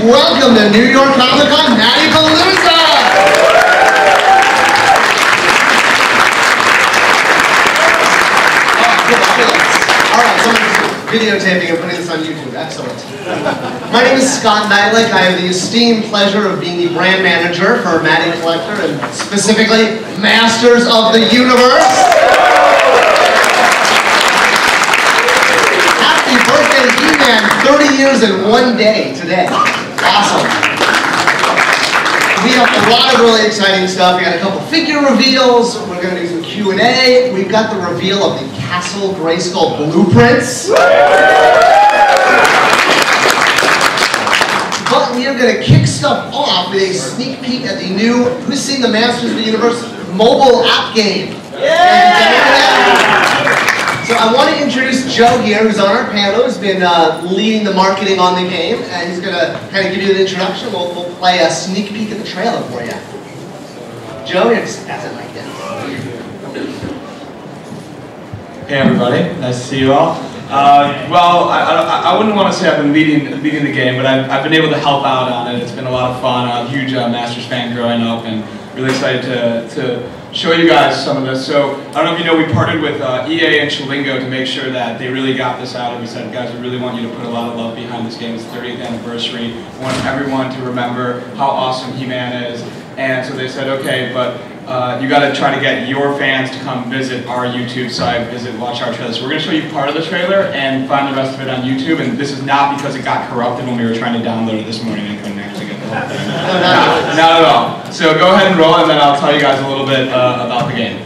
Welcome to New York Comic Con, Matty. Alright, someone's videotaping and putting this on YouTube. Excellent. My name is Scott Nylick. I have the esteemed pleasure of being the brand manager for Matty Collector and specifically Masters of the Universe. Happy birthday, He-Man! 30 years in one day today. Awesome. We have a lot of really exciting stuff. We got a couple figure reveals. We're going to do some Q&A. We've got the reveal of the Castle Grayskull blueprints. But we are going to kick stuff off with a sneak peek at the new, who's seen the Masters of the Universe mobile app game? Yeah! So I want to introduce Joe here, who's on our panel, who's been leading the marketing on the game, and he's going to kind of give you an introduction. We'll play a sneak peek at the trailer for you. Joe, you just pass it like that. Hey everybody, nice to see you all. Well, I wouldn't want to say I've been leading the game, but I've been able to help out on it. It's been a lot of fun. I'm a huge Masters fan growing up, and really excited to show you guys some of this. So, I don't know if you know, we partnered with EA and Shalingo to make sure that they really got this out, and we said, guys, we really want you to put a lot of love behind this game. It's the 30th anniversary. We want everyone to remember how awesome He-Man is. And so they said, okay, but you got to try to get your fans to come visit our YouTube site, watch our trailers. So we're going to show you part of the trailer and find the rest of it on YouTube. And this is not because it got corrupted when we were trying to download it this morning and couldn't actually get the whole thing. Not at all. So go ahead and roll, and then I'll tell you guys a little bit about the game.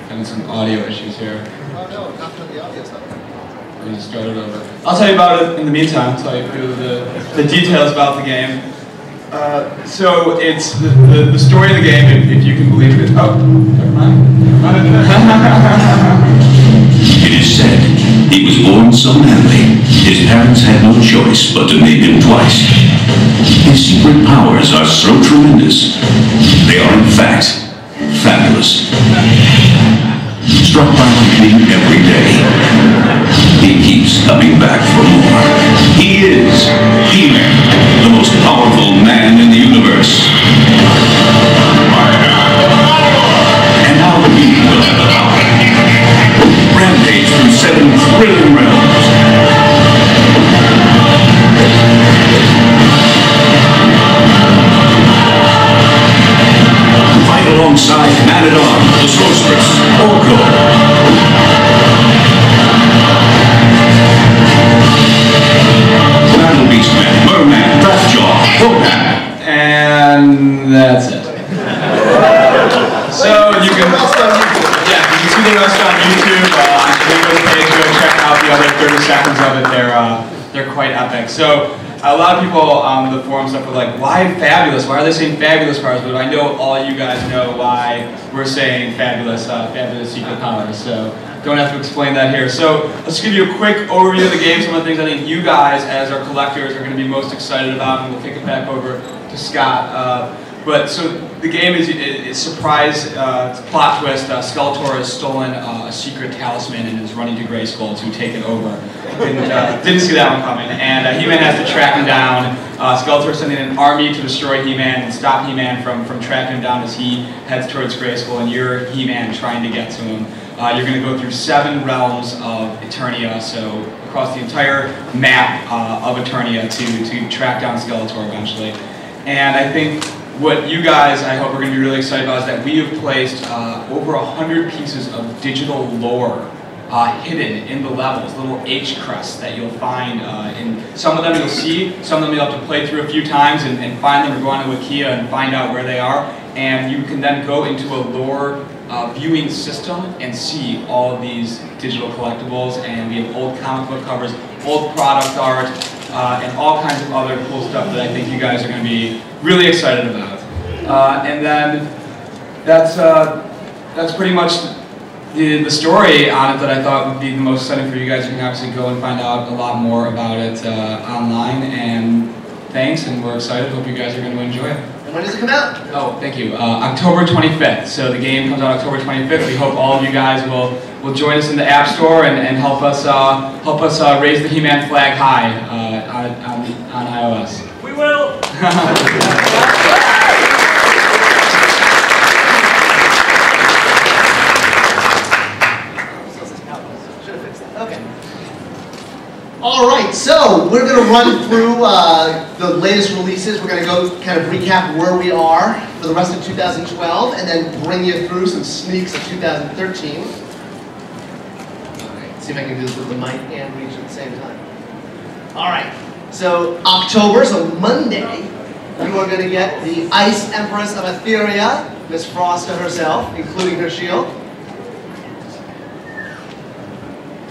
Having some audio issues here. Oh no, not from the audio stuff. We're going to start it over. I'll tell you about it in the meantime, tell you the details about the game. So it's the story of the game, if you can believe it. Oh, never mind. It is said he was born so manly, his parents had no choice but to name him twice. His secret powers are so tremendous, they are in fact fabulous. Struck by lightning every day, he keeps coming back for more. He is He-Man, the most powerful man in the universe. And now we will have the power. Rampage through 7 thrilling realms. Fight alongside Man-at-Arms, the Sorceress, Orko. Battle Beastman, Merman, Craftjaw, Conan. And that's it. So you can see the rest on YouTube. On Shalingo's page, go check out the other 30 seconds of it. They're quite epic. So a lot of people on the forum stuff were like, why fabulous? Why are they saying fabulous powers? But I know all you guys know why we're saying fabulous secret powers. So don't have to explain that here. So let's give you a quick overview of the game. Some of the things I think you guys, as our collectors, are going to be most excited about, and we'll kick it back over to Scott. But so the game is a surprise plot twist. Skeletor has stolen a secret talisman and is running to Grayskull to take it over. Didn't see that one coming. And He-Man has to track him down. Skeletor is sending an army to destroy He-Man and stop He-Man from tracking him down as he heads towards Grayskull. And you're He-Man trying to get to him. You're going to go through 7 realms of Eternia, so across the entire map of Eternia to track down Skeletor eventually. And I think what you guys, I hope, are going to be really excited about is that we have placed over 100 pieces of digital lore hidden in the levels, little H crests that you'll find in some of them you'll see, some of them you'll have to play through a few times and find them, or go on to Wikia and find out where they are. And you can then go into a lore viewing system and see all of these digital collectibles, and we have old comic book covers, old product art, and all kinds of other cool stuff that I think you guys are going to be really excited about. And then that's pretty much the story on it that I thought would be the most exciting for you guys. You can obviously go and find out a lot more about it online, and thanks, and we're excited. Hope you guys are going to enjoy it. And when does it come out? Oh, thank you. October 25th. So the game comes out October 25th. We hope all of you guys will join us in the App Store and help us raise the He-Man flag high on iOS. We will. All right, so we're going to run through the latest releases. We're going to go kind of recap where we are for the rest of 2012 and then bring you through some sneaks of 2013. All right, see if I can do this with the mic and reach at the same time. All right, so October, so Monday, you are going to get the Ice Empress of Etheria, Miss Frosta herself, including her shield.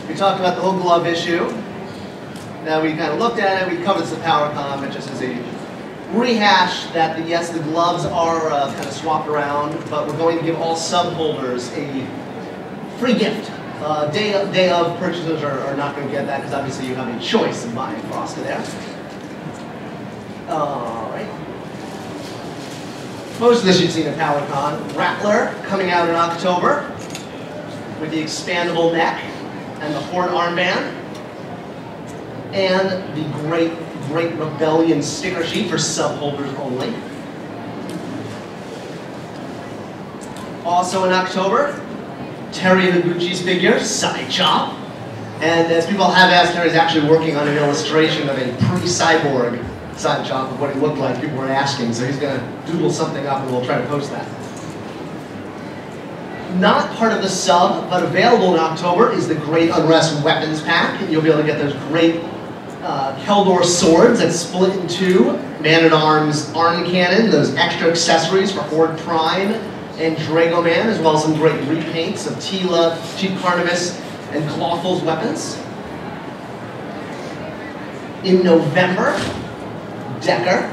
We talked about the whole glove issue. Now we kind of looked at it, we covered some PowerCon, but just as a rehash that yes, the gloves are kind of swapped around, but we're going to give all sub holders a free gift. Day of purchasers are not going to get that because obviously you have a choice in buying Frosta there. Alright. Most of this you've seen at PowerCon. Rattler coming out in October with the expandable neck and the Horde armband. And the Great Rebellion sticker sheet for sub-holders only. Also in October, Terry Higuchi's figure, Side Chop. And as people have asked, Terry's actually working on an illustration of a pre-cyborg Side Chop of what he looked like. People were asking, so he's going to doodle something up and we'll try to post that. Not part of the sub, but available in October is the Great Unrest Weapons Pack. And you'll be able to get those great Keldor swords that split in two, Man-at-Arms Arm Cannon, those extra accessories for Horde Prime and Dragoman, as well as some great repaints of Tila, Chief Carnivus, and Clawful's weapons. In November, Decker.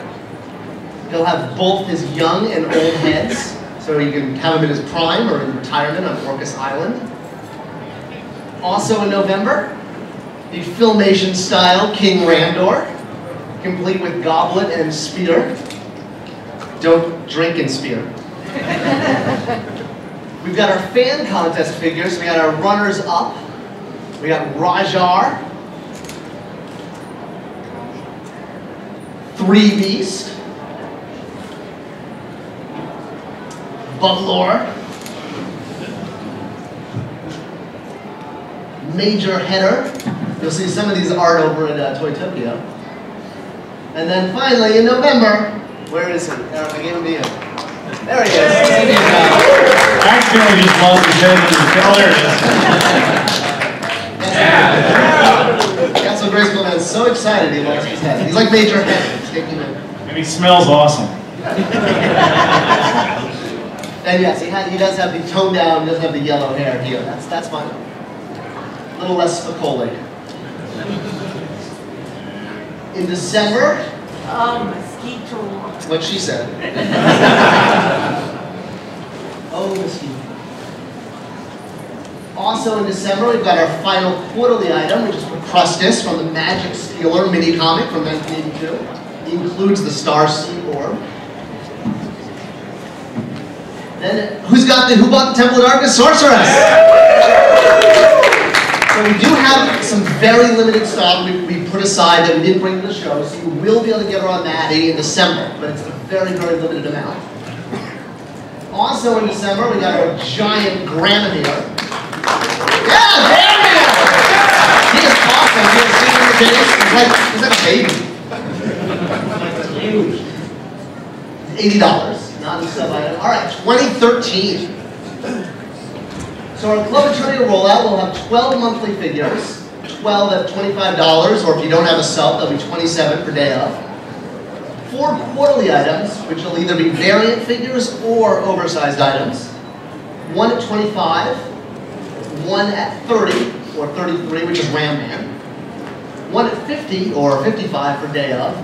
He'll have both his young and old heads, so you can have him in his prime or in retirement on Orcus Island. Also in November, the Filmation-style King Randor, complete with goblet and spear. Don't drink and spear. We've got our fan contest figures. We got our runners-up. We got Rajar, 3 Beast, Buglor, Major Header. You'll see some of these art over at Toy Tokyo. And then finally, in November, where is he? I gave him to you. There he is. Actually, just lost his head in the tail. There it is. Got so graceful, man. So excited he lost his head. He's like Major Head. He's taking it. And he smells awesome. And yes, he does have the tone down, he doesn't have the yellow hair here. That's fine. A little less Spicoli. In December, mosquito. what she said. Oh, mosquito. Also in December, we've got our final quarterly item, which is Procrustes from the Magic Stealer mini comic from 1982. It includes the Star Sea Orb. Then, who bought the Temple of Darkness Sorceress? So we do have some very limited stock we put aside that we didn't bring to the show, so you will be able to get her on Matty in December, but it's a very, very limited amount. Also in December, we got our giant Granamere. Yeah, Granamere! He is awesome. You ever seen him in the case? He's like a baby. Huge. $80. Not a sub item. All right, 2013. So our Club Eternia rollout will have 12 monthly figures, 12 at $25, or if you don't have a sub, they'll be $27 per day of. 4 quarterly items, which will either be variant figures or oversized items. 1 at $25, 1 at $30, or $33, which is Ram Man. 1 at $50, or $55 per day of.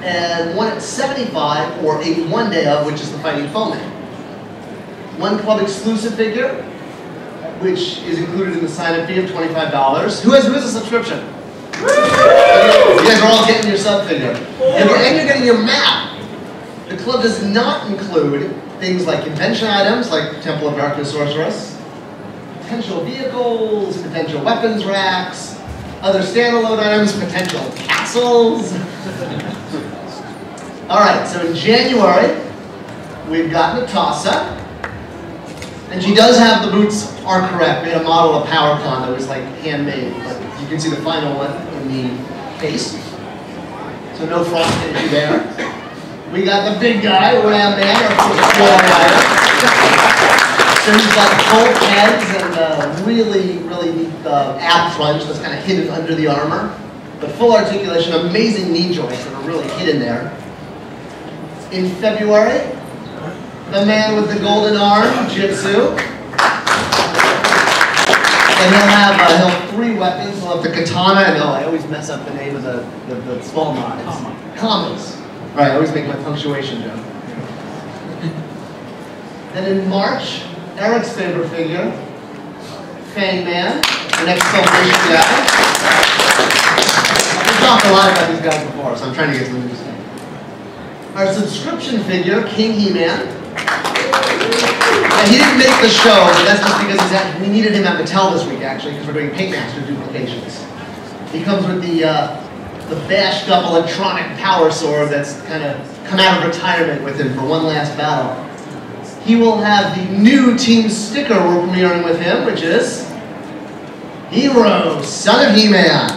And 1 at $75, or $81 day of, which is the Fighting Foeman. 1 club exclusive figure, which is included in the sign-up fee of $25. Who has a subscription? You guys you're all getting your sub figure. And you're getting your map. The club does not include things like convention items, like Temple of Darkness Sorceress, potential vehicles, potential weapons racks, other standalone items, potential castles. Alright, so in January, we've got Natasha. And she does have the boots are correct. We had a model of PowerCon that was like handmade, but you can see the final one in the case. So no frost issue there. We got the big guy, Ram Man, our first wall rider. So he's got full heads and really neat ab crunch that's kind of hidden under the armor. But full articulation, amazing knee joints that are really hidden there. In February, the man with the golden arm, Jitsu. And he'll have 3 weapons. He'll have the katana, and I always mess up the name of the small knives. Kamas. Right, I always make my punctuation joke. Then in March, Eric's favorite figure, Fang Man, the next celebration guy. We've talked a lot about these guys before, so I'm trying to get some new stuff. Our subscription figure, King He-Man. And he didn't make the show, but that's just because we needed him at Mattel this week, actually, because we're doing Paintmaster duplications. He comes with the bashed up electronic power sword that's kind of come out of retirement with him for one last battle. He will have the new team sticker we're premiering with him, which is Hero, Son of He-Man.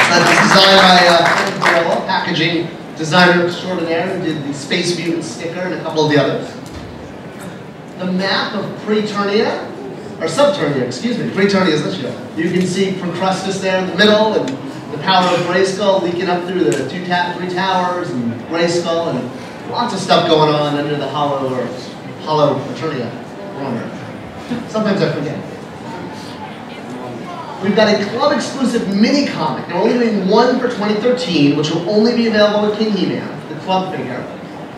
That's designed by packaging designer extraordinaire who did the Space Mutant sticker and a couple of the others. The map of Preturnia, or Subturnia, excuse me. Preturnia is this year. You can see Procrustes there in the middle, and the power of Grayskull leaking up through the 3 towers, and Grayskull, and lots of stuff going on under the hollow Preturnia. Sometimes I forget. We've got a club-exclusive mini-comic. They're only doing one for 2013, which will only be available with King He-Man, the club figure.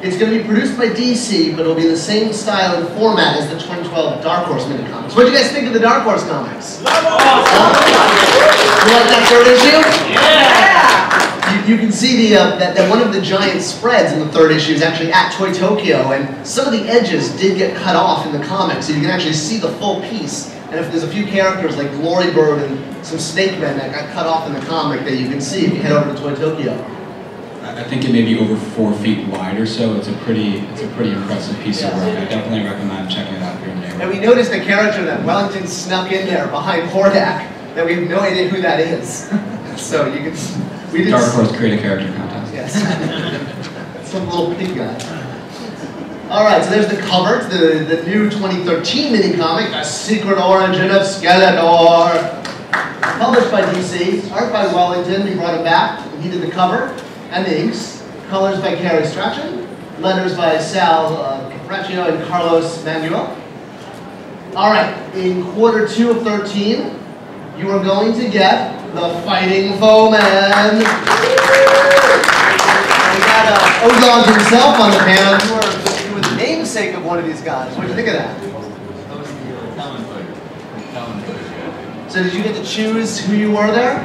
It's going to be produced by DC, but it'll be the same style and format as the 2012 Dark Horse mini-comics. What do you guys think of the Dark Horse comics? You like that 3rd issue? Yeah! You can see that one of the giant spreads in the 3rd issue is actually at Toy Tokyo, and some of the edges did get cut off in the comic, so you can actually see the full piece. And if there's a few characters like Glory Bird and some Snake Men that got cut off in the comic that you can see if you head over to Toy Tokyo. I think it may be over 4 feet wide or so. It's a pretty impressive piece of work. I definitely recommend checking it out for your neighbor. And we noticed a character that Wellington snuck in there behind Hordak that we have no idea who that is. So you can. We did Dark Horse create a character contest. Yes. Some little pig guy. All right, so there's the cover. It's the new 2013 mini comic, The Secret Origin of Skeletor. Published by DC, art by Wellington. We brought him back. He did the cover and the inks. Colors by Carrie Strachan. Letters by Sal Capraccio and Carlos Manuel. All right, in quarter 2 of 13, you are going to get the Fighting Foeman. We got Ozon himself on the panel. You were the namesake of one of these guys. What did you think of that? So did you get to choose who you were there?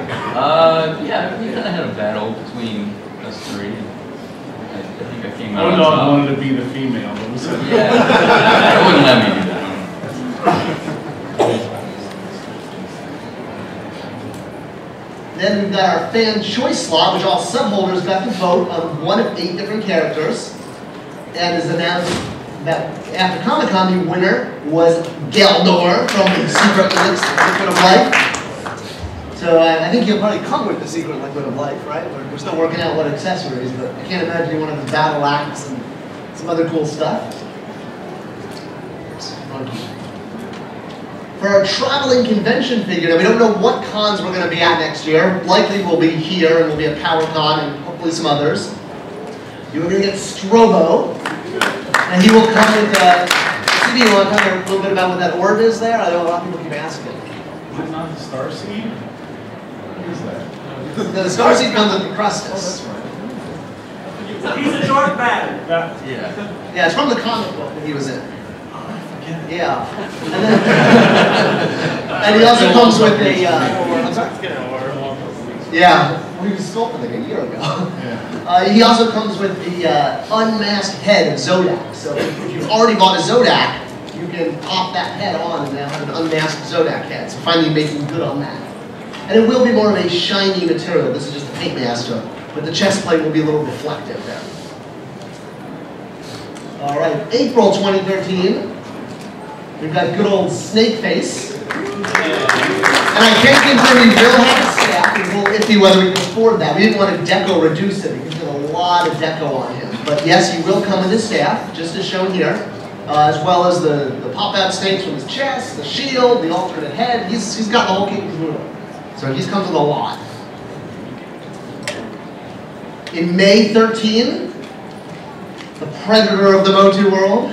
Yeah, we kind of had a battle between us 3. I think I came out on Ozon top. wanted to be the female. What was it? Yeah, they wouldn't let me do that. Then we've got our fan choice slot, which all subholders got to vote on one of 8 different characters. And is announced that after Comic-Con, the winner was Geldor from the Secret Liquid of Life. So I think he'll probably come with the Secret Liquid of Life, right? We're still working out what accessories, but I can't imagine you want to have battle axe and some other cool stuff. For our traveling convention figure, now we don't know what cons we're going to be at next year. Likely we'll be here and we'll be at PowerCon and hopefully some others. You're going to get Strobo, and he will come with CD. You want to talk a little bit about what that orb is there? I know a lot of people keep asking. Is it not the Starseed? What is that? The Starseed comes with the Procrustes. He's a short man. Yeah. Yeah, it's from the comic book that he was in. Yeah. And, then, and he also comes with a... I'm sorry? Yeah. he was sculpting like a year ago. He also comes with the unmasked head of Zodak. So if you've already bought a Zodak, you can pop that head on and now have an unmasked Zodak head. So finally making good on that. And it will be more of a shiny material. This is just a paint master, but the chest plate will be a little reflective there. All right, April 2013. We've got good old Snake Face. And I can't confirm he will have a staff. It's a little iffy whether we can afford that. We didn't want to deco reduce it because there's a lot of deco on him. But yes, he will come in his staff, just as shown here, as well as the pop-out snakes from his chest, the shield, the alternate head. He's got the whole kit and caboodle. So he's comes with a lot. In May 13, the predator of the MOTU world.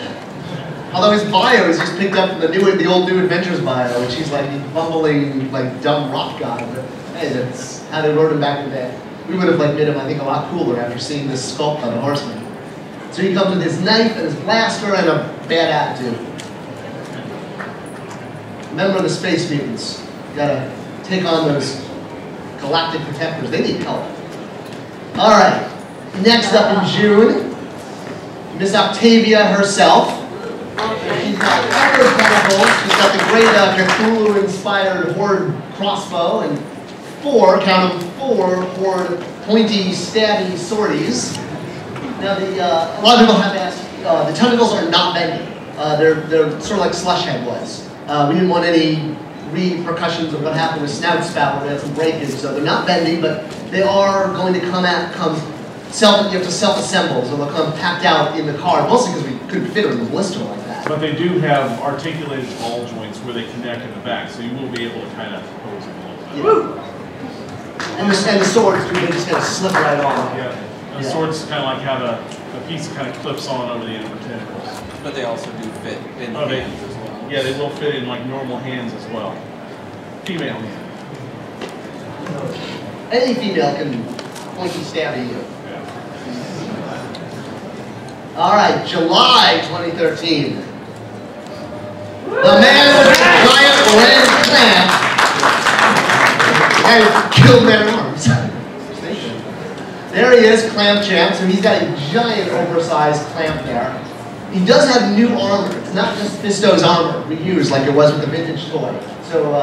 Although his bio is just picked up from the old New Adventures bio, which he's like bumbling, like dumb rock guy. But hey, that's how they wrote him back in the day. We would have like made him, I think, a lot cooler after seeing this sculpt on a horseman. So he comes with his knife and his blaster and a bad attitude. Remember the Space Mutants. You gotta take on those galactic protectors. They need help. All right. Next up in June, Miss Octavia herself. She's got other chemicals. She's got the great Cthulhu-inspired Horde crossbow and count them, four Horde pointy, stabby swordies. Now, a lot of people have asked, the tentacles are not bendy. They're sort of like Slushhead was. We didn't want any repercussions of what happened with Snout Spout when we had some breakage, so they're not bendy, but they are going to you have to self-assemble, so they'll come packed out in the car, mostly because we couldn't fit them in the blister like that. But they do have articulated ball joints where they connect in the back, so you will be able to kind of pose them a little bit. Yeah. And the swords, they just kind of slip right on. Yeah. The swords kind of like how the piece kind of clips on over the end of the tentacles. But they also do fit in the hands as well. Yeah, they will fit in like normal hands as well. Female hand. Any female can pointy stab at you. All right, July 2013. The man with the giant red clamp and killed their arms. There he is, Clamp Champ. So he's got a giant oversized clamp there. He does have new armor. It's not just Fisto's armor reused like it was with the vintage toy. So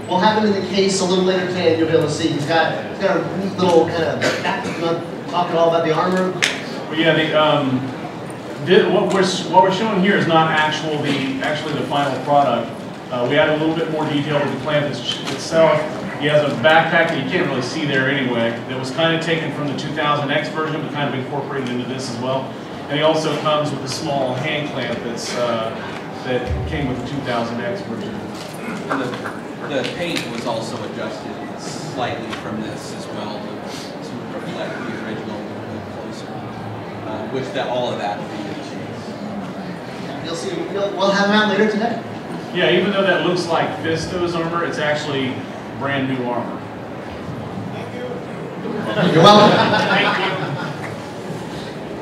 we'll have him in the case a little later today and you'll be able to see. He's got a neat little kind of back. You want to talk all about the armor? Well, yeah, what we're showing here is not actually the final product. We add a little bit more detail to the clamp itself. He has a backpack that you can't really see there anyway. That was kind of taken from the 2000X version, but kind of incorporated into this as well. And he also comes with a small hand clamp that came with the 2000X version. And the paint was also adjusted slightly from this as well to reflect the original a little closer, which all of that will be changed. You'll see. We'll have him out later today. Yeah, even though that looks like Fisto's armor, it's actually brand new armor. Thank you. You're welcome.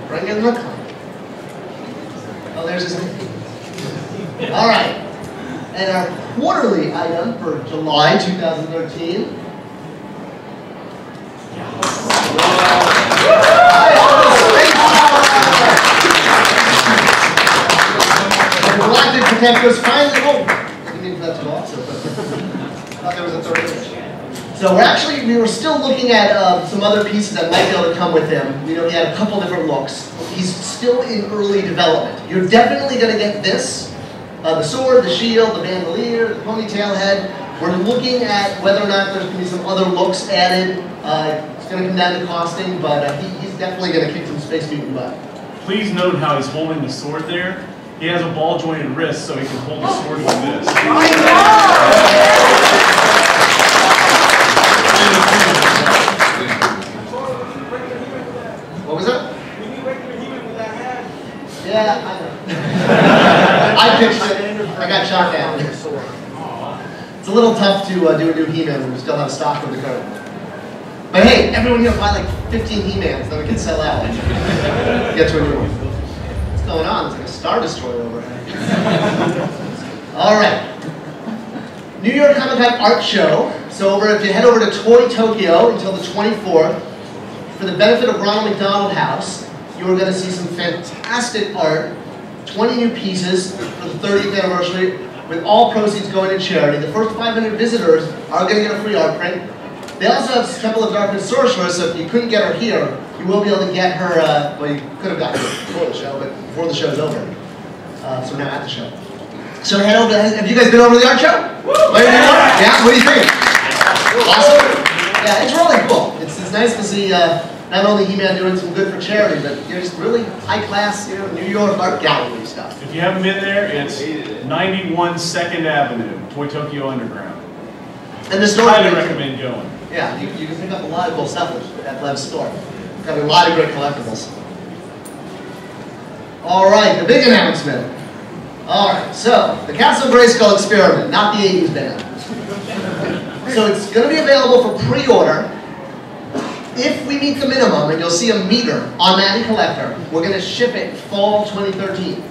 Bring in the clamp. Oh, there's his name. All right. And our quarterly item for July 2013. The Galactic Protectors finally. Oh, I didn't mean for that to go off. So, I thought there was a third image. So we were still looking at some other pieces that might be able to come with him. You know, he had a couple different looks. He's still in early development. You're definitely going to get this. The sword, the shield, the bandolier, the ponytail head. We're looking at whether or not there's going to be some other looks added. It's going to come down to costing, but he's definitely going to kick some Space Mutant butt. Please note how he's holding the sword there. He has a ball jointed wrist, so he can hold the sword like this. What was that? Yeah, I know. I pitched it. I got shot down. It's a little tough to do a new He-Man when we still have stock of the code. But hey, everyone here buy like 15 He-Mans, then we can sell out. Get to a new one. What's going on? It's like a Star Destroyer over here. All right. New York Comic Con art show So if you head over to Toy Tokyo until the 24th, for the benefit of Ronald McDonald House, you are going to see some fantastic art, 20 new pieces for the 30th anniversary, with all proceeds going to charity. The first 500 visitors are going to get a free art print. They also have Temple of Darkness Sorceress, so if you couldn't get her here, you will be able to get her, well, you could have gotten her before the show, but before the show's over. So we're now at the show. So head over, have you guys been over to the art show? Yeah, what do you think? Awesome? Yeah, it's really cool. It's nice to see not only He-Man doing some good for charity, but just really high-class, New York art gallery stuff. If you haven't been there, it's 91 2nd Avenue, Toy Tokyo Underground. And the store, highly recommend going. Yeah, you can pick up a lot of cool stuff at Lev's store. Got a lot of great collectibles. All right, the big announcement. All right, so the Castle Grayskull experiment, not the 80s band. So it's going to be available for pre-order. If we meet the minimum, and you'll see a meter on Matty Collector, we're going to ship it fall 2013.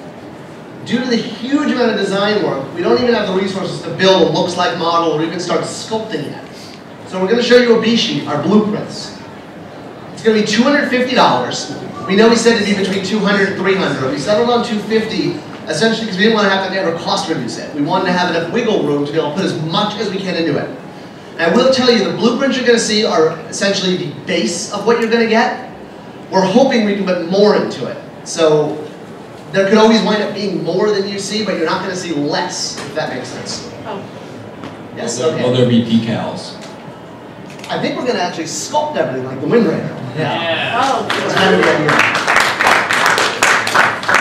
Due to the huge amount of design work, we don't even have the resources to build a looks-like model or even start sculpting yet. So we're going to show you a B-sheet, our blueprints. It's going to be $250. We know we said it'd be between $200 and $300. We settled on $250, essentially because we didn't want to have to ever cost reduce it. We wanted to have enough wiggle room to be able to put as much as we can into it. And I will tell you, the blueprints you're going to see are essentially the base of what you're going to get. We're hoping we can put more into it. So there could always wind up being more than you see, but you're not going to see less, if that makes sense. Oh. Yes, okay. Will there be decals? I think we're going to actually sculpt everything like the Wind Raider. Yeah. Oh, that's kind of the idea.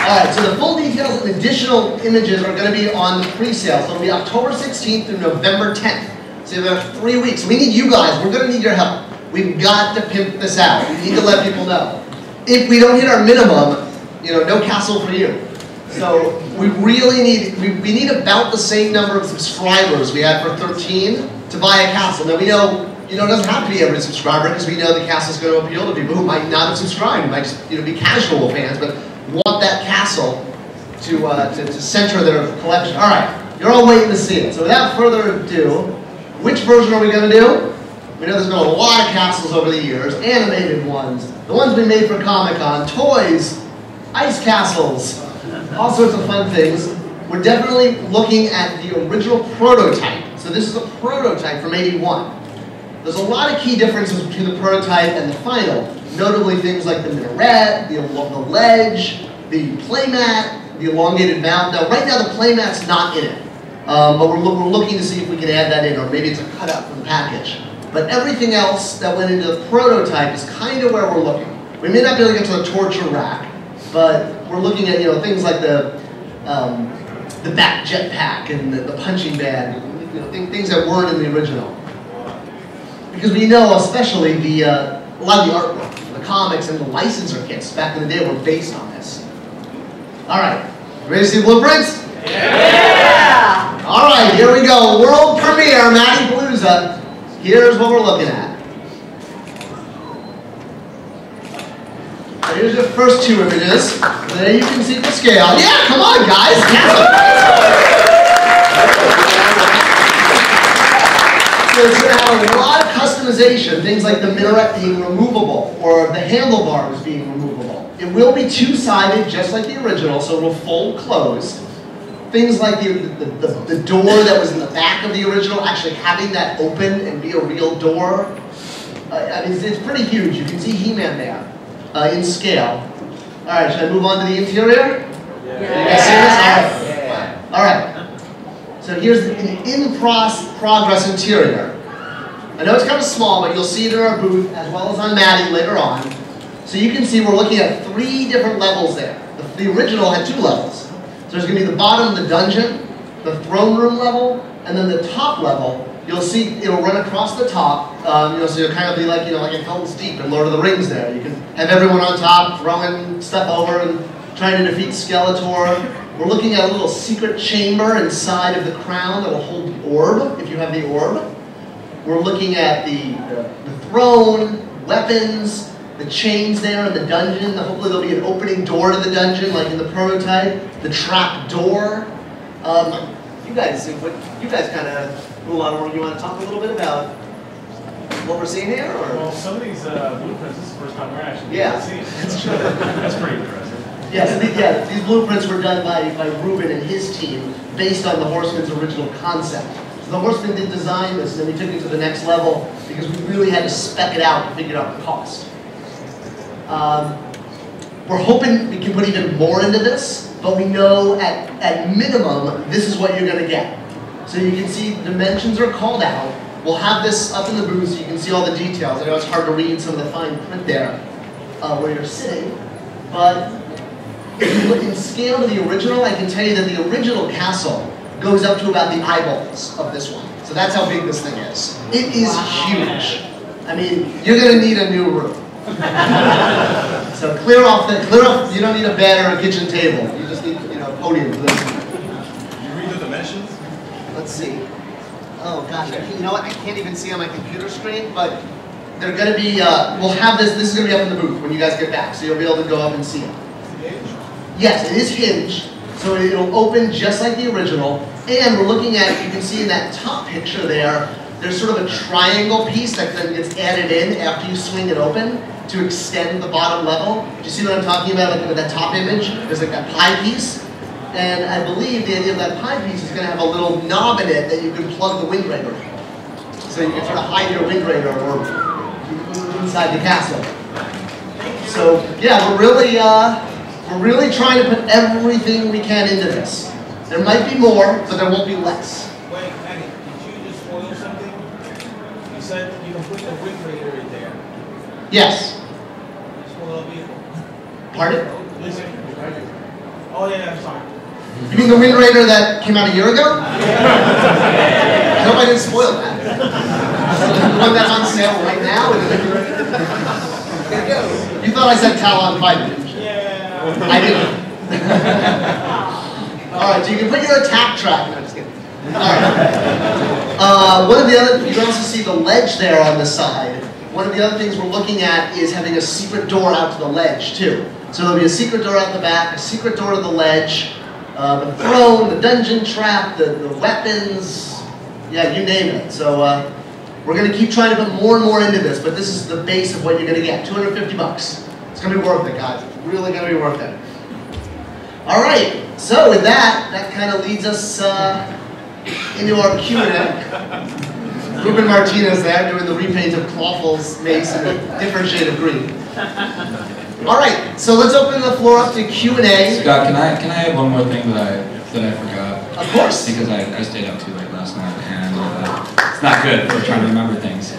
All right, so the full details and additional images are going to be on the pre-sale. So it'll be October 16th through November 10th. So you have 3 weeks. We need you guys. We're going to need your help. We've got to pimp this out. We need to let people know. If we don't hit our minimum, no castle for you. So we really need, we need about the same number of subscribers we had for 13 to buy a castle. Now we know, it doesn't have to be every subscriber because we know the castle's going to appeal to people who might not have subscribed, who might just, be casual fans, but want that castle to center their collection. All right, you're all waiting to see it. So without further ado, which version are we going to do? We know there's been a lot of castles over the years, animated ones, the ones we made for Comic-Con, toys, ice castles, all sorts of fun things. We're definitely looking at the original prototype. So this is a prototype from '81. There's a lot of key differences between the prototype and the final, notably things like the minaret, the ledge, the playmat, the elongated valve. Now, right now the playmat's not in it, but we're looking to see if we can add that in, or maybe it's a cutout from the package. But everything else that went into the prototype is kind of where we're looking. We may not be able to get to the torture rack, but we're looking at things like the back jetpack and the punching bag, things that weren't in the original. Because we know, especially a lot of the artwork, the comics and the licenser kits back in the day were based on this. All right, ready to see the blueprints? Yeah! All right, here we go. World premiere, Matty Palooza. Here's what we're looking at. Here's the first two images. There you can see the scale. Yeah, come on, guys. So it's going to have a lot of customization, things like the minaret being removable or the handlebars being removable. It will be two-sided, just like the original, so it will fold closed. Things like the door that was in the back of the original, actually having that open and be a real door. I mean, it's pretty huge. You can see He-Man there. In scale. All right, should I move on to the interior? Yeah. You guys see this? All right. So here's an in-progress interior. I know it's kind of small, but you'll see it in our booth as well as on Matty later on. So you can see we're looking at 3 different levels there. The original had 2 levels. So there's going to be the bottom of the dungeon, the throne room level, and then the top level. You'll see it'll run across the top, so you'll kind of be like, like in Helm's Deep and Lord of the Rings there. You can have everyone on top throwing stuff over and trying to defeat Skeletor. We're looking at a little secret chamber inside of the crown that will hold the orb, if you have the orb. We're looking at the throne, weapons, the chains there in the dungeon. Hopefully there'll be an opening door to the dungeon, like in the prototype. The trap door. you guys kind of do a lot of work. You want to talk a little bit about what we're seeing here? Or? Well, some of these blueprints, this is the first time we're actually seeing. That's true. That's pretty impressive. Yes, these blueprints were done by Ruben and his team based on the Horsemen's original concept. So the Horsemen did design this, and then we took it to the next level because we really had to spec it out and figure out the cost. We're hoping we can put even more into this, but we know at minimum, this is what you're going to get. So you can see dimensions are called out. We'll have this up in the booth so you can see all the details. I know it's hard to read some of the fine print there where you're sitting, but if you look in scale to the original, I can tell you that the original castle goes up to about the eyeballs of this one. So that's how big this thing is. It is huge. I mean, you're going to need a new room. So clear off, you don't need a bed or a kitchen table. You just need, a podium for this. You read the dimensions? Let's see. Oh gosh, you know what? I can't even see on my computer screen, but they're going to be, we'll have this is going to be up in the booth when you guys get back, so you'll be able to go up and see it. Yes, it is hinged, so it'll open just like the original, and we're looking at, you can see in that top picture there's sort of a triangle piece that then gets added in after you swing it open to extend the bottom level. Do you see what I'm talking about? Like with that top image, there's like that pie piece. And I believe the idea of that pie piece is going to have a little knob in it that you can plug the wind raider in. So you can sort of hide your wind raider or inside the castle. So yeah, we're really trying to put everything we can into this. There might be more, but there won't be less. Wait, Matty, did you just spoil something? You said you can put the wind raider in there. Yes. Spoil a vehicle. Pardon? Listen. Oh yeah, I'm sorry. You mean the wind raider that came out a year ago? I hope I didn't spoil that. The one that's on sale right now? You thought I said Talon 5, didn't you? Yeah. I didn't. Alright, so you can put your attack track. No, just kidding. Alright. One of the other, you can also see the ledge there on the side. One of the other things we're looking at is having a secret door out to the ledge, too. So there'll be a secret door out the back, a secret door to the ledge, the throne, the dungeon trap, the weapons, yeah, you name it. So we're going to keep trying to put more and more into this, but this is the base of what you're going to get, $250. It's going to be worth it, guys. It's really going to be worth it. All right, so with that kind of leads us into our Q&A. Ruben Martinez there doing the repaint of Clawful's mace in a different shade of green. All right, so let's open the floor up to Q&A. Scott, can I have one more thing that I forgot? Of course. Because I stayed up too late last night, and it's not good for trying to remember things.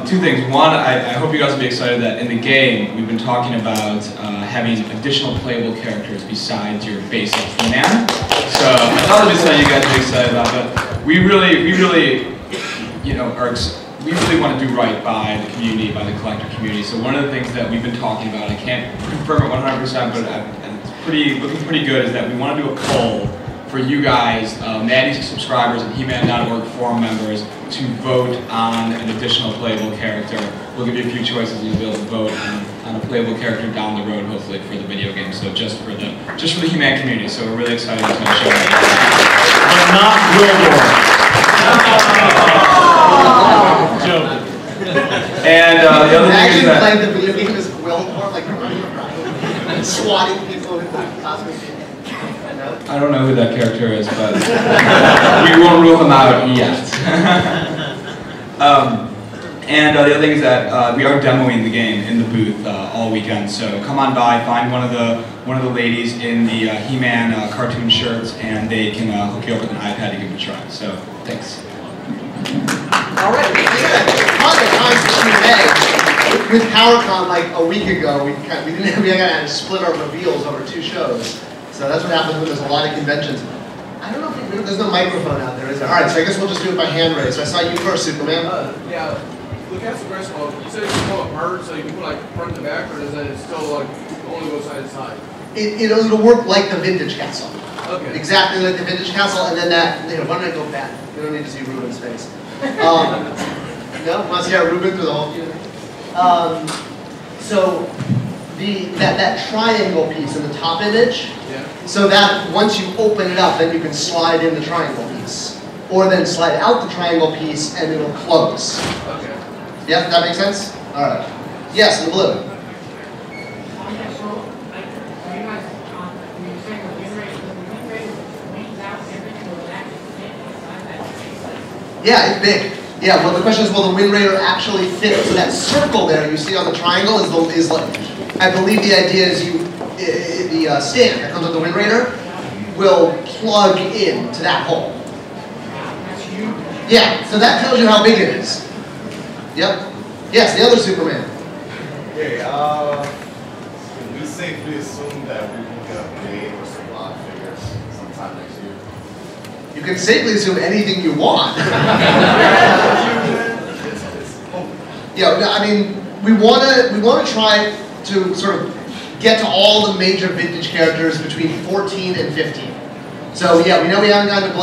Two things. One, I hope you guys will be excited that in the game we've been talking about having additional playable characters besides your basic man. So I thought I'd just tell you guys to be excited about that. We really want to do right by the community, by the collector community. So one of the things that we've been talking about, I can't confirm it 100%, but it's looking pretty good, is that we want to do a poll for you guys, Matty subscribers and He-Man.org forum members, to vote on an additional playable character. We'll give you a few choices and you'll be able to vote on a playable character down the road, hopefully, for the video game. So just for the He-Man community. So we're really excited to show that. But not Joking. And the other thing is that playing the video game is Wilmore, like running around, swatting people with the cosmic. I don't know who that character is, but we won't rule him out yet. And the other thing is that we are demoing the game in the booth all weekend. So come on by, find one of the ladies in the He-Man cartoon shirts, and they can hook you up with an iPad to give it a try. So thanks. All right, with PowerCon like a week ago, we had to split our reveals over 2 shows. So that's what happens when there's a lot of conventions. I don't know if there's no microphone out there, is there? All right, so I guess we'll just do it by hand raise. So I saw you first, Superman. Yeah. Look at the breast mode. You said you can go merge, so you can put like front to back, or does it still like only go side to side? It'll work like the vintage castle. Okay. Exactly like the vintage castle, and then that. Why don't I go back? You don't need to see Ruben's face. No, want to see how Ruben through the whole Q&A? So that triangle piece in the top image, Yeah. so that once you open it up, then you can slide in the triangle piece. Or then slide out the triangle piece and it'll close. Okay. Yeah, that makes sense? Alright. Yes, in the blue. Yeah, it's big. Yeah, well the question is, will the Wind Raider actually fit? So that circle there you see on the triangle is like, I believe the idea is the stand that comes with the Wind Raider will plug in to that hole. Yeah, so that tells you how big it is. Yep. Yes, the other Superman. Okay, can we safely assume that we can get a Blade or some lot figures sometime next year? You can safely assume anything you want. Yeah, no, I mean, we wanna try to sort of get to all the major vintage characters between 14 and 15. So yeah, we know we haven't gotten to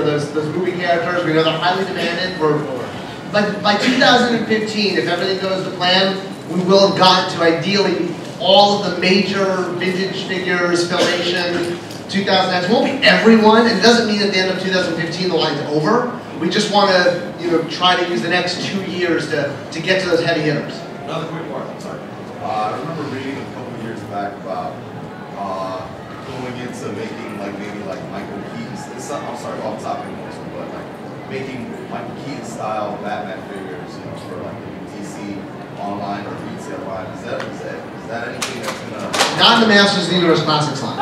those movie characters. We know they're highly demanded. But by 2015, if everything goes to plan, we will have gotten to ideally all of the major vintage figures, Filmation, 2000X. It won't be everyone, and it doesn't mean at the end of 2015 the line's over. We just want to try to use the next 2 years to get to those heavy hitters. Another quick one, I'm sorry. I remember reading a couple years back about going into making maybe Michael Keaton's, I'm sorry, off topic, but making Michael Keaton style Batman figures, for the DC online or retail line. Is that anything that's gonna? Not in the Masters of the Universe Classics line.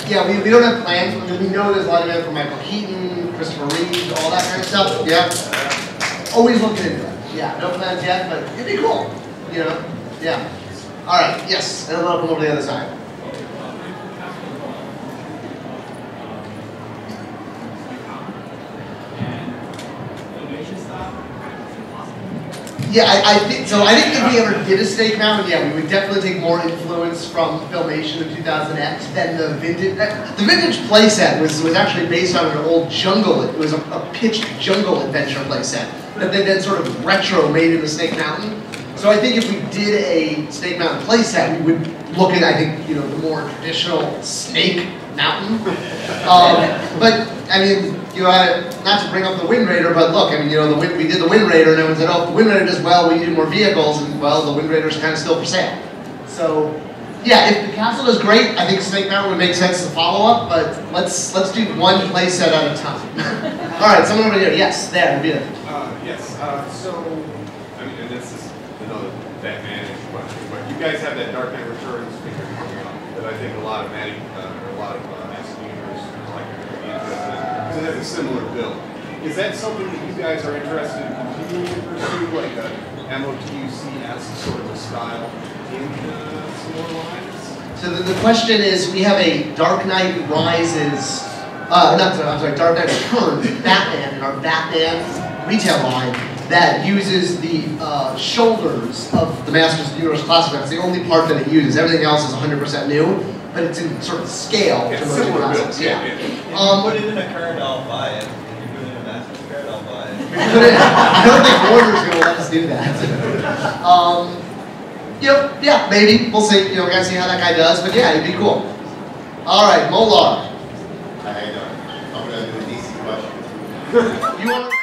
Yeah, we don't have plans. I mean, we know there's a lot of demand for Michael Keaton, Christopher Reeve, all that kind of stuff. Yeah. Always looking into it. Yeah, no plans yet, but it'd be cool. Yeah. All right. Yes, and then I'll come over to the other side. Yeah, I think so. I didn't think we ever did a stake mount. Yeah, we would definitely take more influence from Filmation of 2000X than the vintage. The vintage playset was actually based on an old jungle. It was a pitched jungle adventure playset that they then sort of retro made into Snake Mountain. So I think if we did a Snake Mountain playset, we would look at the more traditional Snake Mountain. But I mean, not to bring up the Wind Raider, but look, I mean, we did the Wind Raider, and everyone said, oh, if the Wind Raider does well, we need more vehicles, and well, the Wind Raider's kind of still for sale. So, yeah, if the castle does great, I think Snake Mountain would make sense to follow up, but let's do one playset at a time. All right, someone over here. Yes, there, Vita. Yes. So, I mean, and this is another Batman-ish question, but you guys have that Dark Knight Returns figure coming up that I think a lot of Matty or a lot of users like to be interested in. It has a similar build. Is that something that you guys are interested in continuing to pursue, like a MOTUC-esque sort of a style in some more lines? So the question is, we have a Dark Knight Rises, Dark Knight Returns Batman in our Batman retail line that uses the shoulders of the Masters of the Universe Classic. That's the only part that it uses. Everything else is 100% new, but it's in sort of scale to most classics. Yeah. Put it in a card, I'll buy it. If you put it in a Masters card, I'll buy it. I don't think Warner's going to let us do that. Yeah, maybe. We'll see. Gotta see how that guy does. But yeah, it'd be cool. All right, Molar. How you doing? I'm gonna do a DC question. You want?